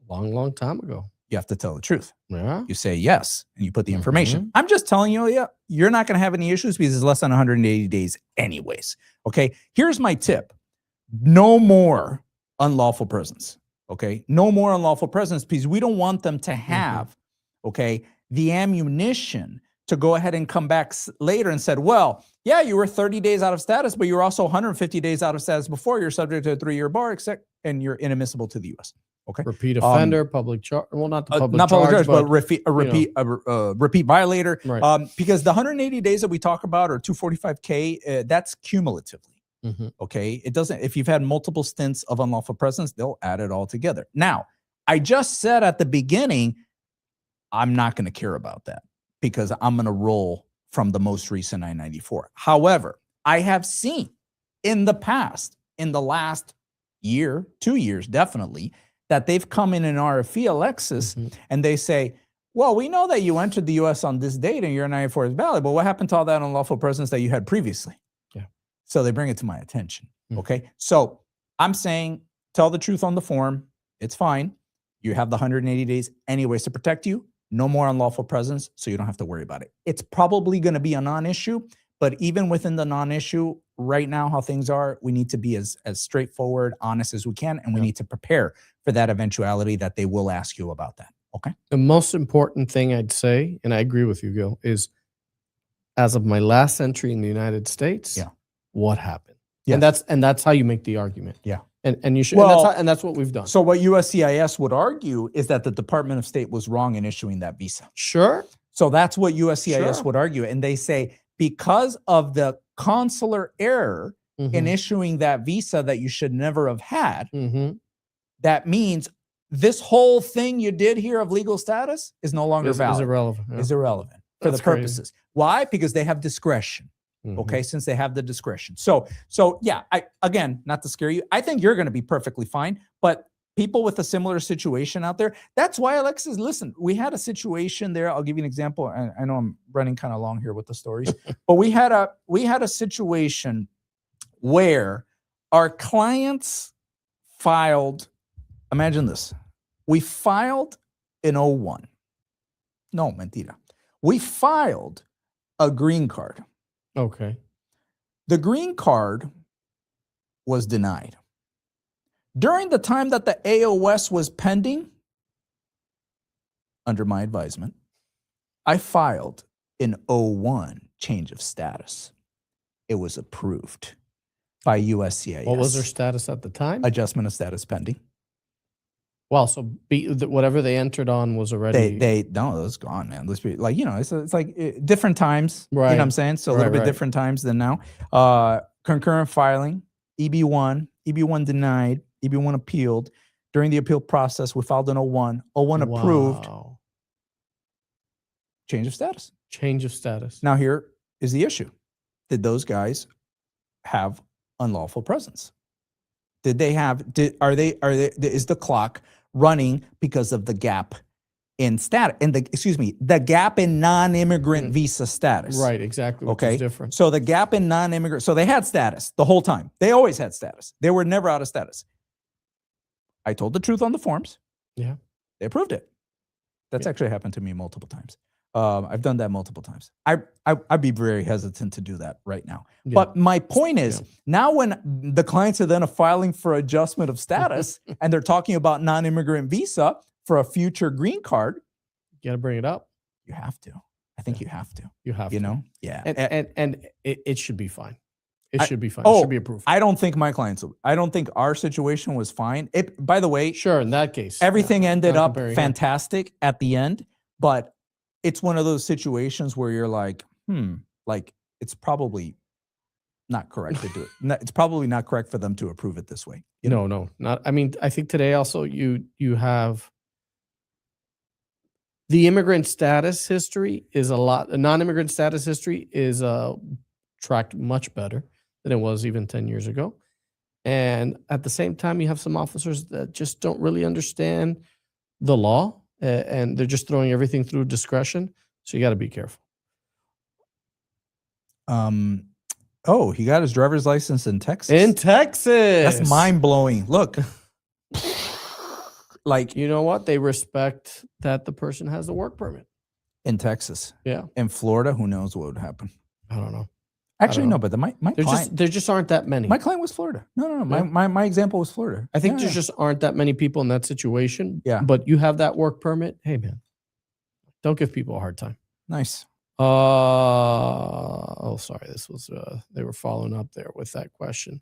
Long time ago. You have to tell the truth. Yeah. You say yes, and you put the information. I'm just telling you, yeah, you're not going to have any issues because it's less than 180 days anyways. Okay, here's my tip. No more unlawful presence. Okay, no more unlawful presence because we don't want them to have, okay, the ammunition to go ahead and come back later and said, well, yeah, you were 30 days out of status, but you were also 150 days out of status before. You're subject to a 3-year bar, and you're inadmissible to the U.S. Okay. Repeat offender, public charge. Well, not the public not charge, public charge, but repeat violator. Right. Because the 180 days that we talk about, or 245K, that's cumulatively. Okay. It doesn't. If you've had multiple stints of unlawful presence, they'll add it all together. Now, I just said at the beginning, I'm not going to care about that because I'm going to roll from the most recent I-94. However, I have seen in the past, in the last year, 2 years, definitely, that they've come in an RFE, Alexis, and they say, well, we know that you entered the U.S. on this date and your I-94 is valid, but what happened to all that unlawful presence that you had previously? Yeah. So they bring it to my attention. Okay. So I'm saying, tell the truth on the form. It's fine. You have the 180 days anyways to protect you. No more unlawful presence, so you don't have to worry about it. It's probably going to be a non-issue, but even within the non-issue, right now, how things are, we need to be as straightforward, honest as we can, and we need to prepare for that eventuality that they will ask you about that. Okay. The most important thing I'd say, and I agree with you, Gil, is as of my last entry in the United States, what happened? Yes. And that's how you make the argument. Yeah. And you should, and that's what we've done. So what USCIS would argue is that the Department of State was wrong in issuing that visa. Sure. So that's what USCIS would argue. And they say, because of the consular error in issuing that visa that you should never have had, that means this whole thing you did here of legal status is no longer valid. Is irrelevant. Is irrelevant for the purposes. Why? Because they have discretion. Okay, since they have the discretion. So yeah, again, not to scare you, I think you're going to be perfectly fine. But people with a similar situation out there, that's why, Alexis, listen, we had a situation there. I'll give you an example. I know I'm running kind of long here with the stories, but we had a situation where our clients filed. Imagine this: we filed an O1. No, mentira. We filed a green card. Okay. The green card was denied. During the time that the AOS was pending, under my advisement, I filed an O1 change of status. It was approved by USCIS. What was their status at the time? Adjustment of status pending. Well, so whatever they entered on was already. No, it's gone, man. Let's be like, it's like different times. Right. You know what I'm saying? So a little bit different times than now. Concurrent filing, EB1 denied, EB1 appealed. During the appeal process, we filed an O1. O1 approved. Change of status. Change of status. Now here is the issue. Did those guys have unlawful presence? Is the clock running because of the gap in status, the gap in non-immigrant visa status. Right, exactly. Which is different. So the gap in non-immigrant, so they had status the whole time. They always had status. They were never out of status. I told the truth on the forms. Yeah. They approved it. That's actually happened to me multiple times. I've done that multiple times. I'd be very hesitant to do that right now. Yeah. But my point is, now when the clients are then filing for adjustment of status and they're talking about non-immigrant visa for a future green card, you got to bring it up. You have to. I think you have to. You have to. You know? Yeah. And it should be fine. It should be fine. Oh, it should be approved. I don't think my clients, I don't think our situation was fine. By the way, sure, in that case, everything ended up fantastic at the end, but it's one of those situations where you're like, like it's probably not correct to do it. It's probably not correct for them to approve it this way. No, not. I mean, I think today also you have the immigrant status history is a lot. The non-immigrant status history is tracked much better than it was even 10 years ago. And at the same time, you have some officers that just don't really understand the law and they're just throwing everything through discretion. So you got to be careful. Oh, he got his driver's license in Texas. In Texas. That's mind blowing. Look, like, you know what? They respect that the person has the work permit in Texas. Yeah. In Florida, who knows what would happen? I don't know. Actually, no, but my client, there just aren't that many. My client was Florida. No. My example was Florida. I think there just aren't that many people in that situation. Yeah. But you have that work permit. Hey, man, don't give people a hard time. Nice. Oh, sorry. This was they were following up there with that question.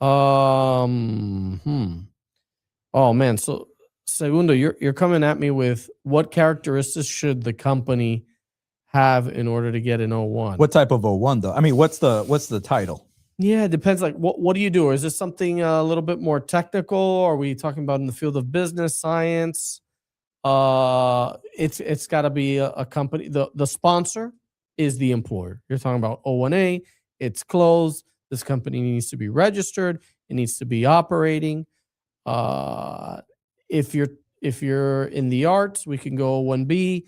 Oh man. So Segundo, you're coming at me with what characteristics should the company have in order to get an O1? What type of O1 though? I mean, what's the title? Yeah, it depends. Like, what do you do? Or is this something a little bit more technical? Or are we talking about in the field of business, science? It's got to be a company. The sponsor is the employer. You're talking about O1A. It's closed. This company needs to be registered. It needs to be operating. If you're in the arts, we can go O1B.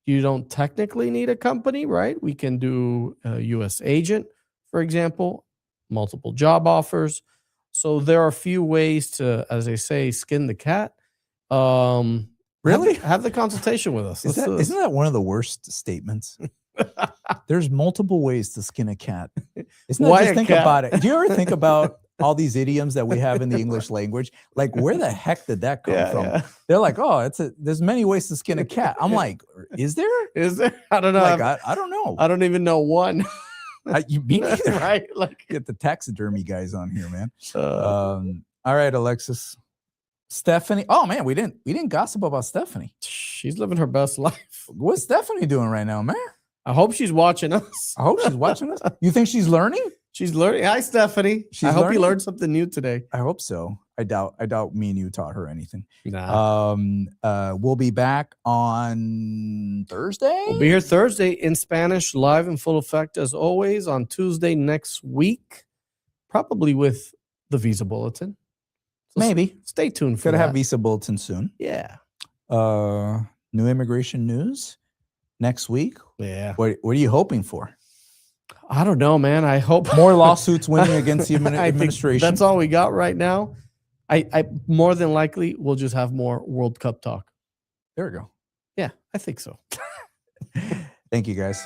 You don't technically need a company, right? We can do a U.S. agent, for example, multiple job offers. So there are a few ways to, as they say, skin the cat. Really? Have the consultation with us. Isn't that one of the worst statements? There's multiple ways to skin a cat. Isn't that, just think about it. Do you ever think about all these idioms that we have in the English language? Like, where the heck did that come from? Yeah. They're like, oh, there's many ways to skin a cat. I'm like, is there? Is there? I don't know. Like, I don't know. I don't even know one. Me neither. Right? Like, get the taxidermy guys on here, man. All right, Alexis. Stephanie. Oh man, we didn't gossip about Stephanie. She's living her best life. What's Stephanie doing right now, man? I hope she's watching us. I hope she's watching us. You think she's learning? She's learning. Hi, Stephanie. I hope you learned something new today. I hope so. I doubt me and you taught her anything. Nah. We'll be back on Thursday. We'll be here Thursday in Spanish, live in full effect as always. On Tuesday next week, probably with the Visa Bulletin. So maybe. Stay tuned for that. Gonna have Visa Bulletin soon. Yeah. New immigration news next week. Yeah. What are you hoping for? I don't know, man. I hope more lawsuits winning against the administration. That's all we got right now. I more than likely we'll just have more World Cup talk. There we go. Yeah, I think so. Thank you, guys.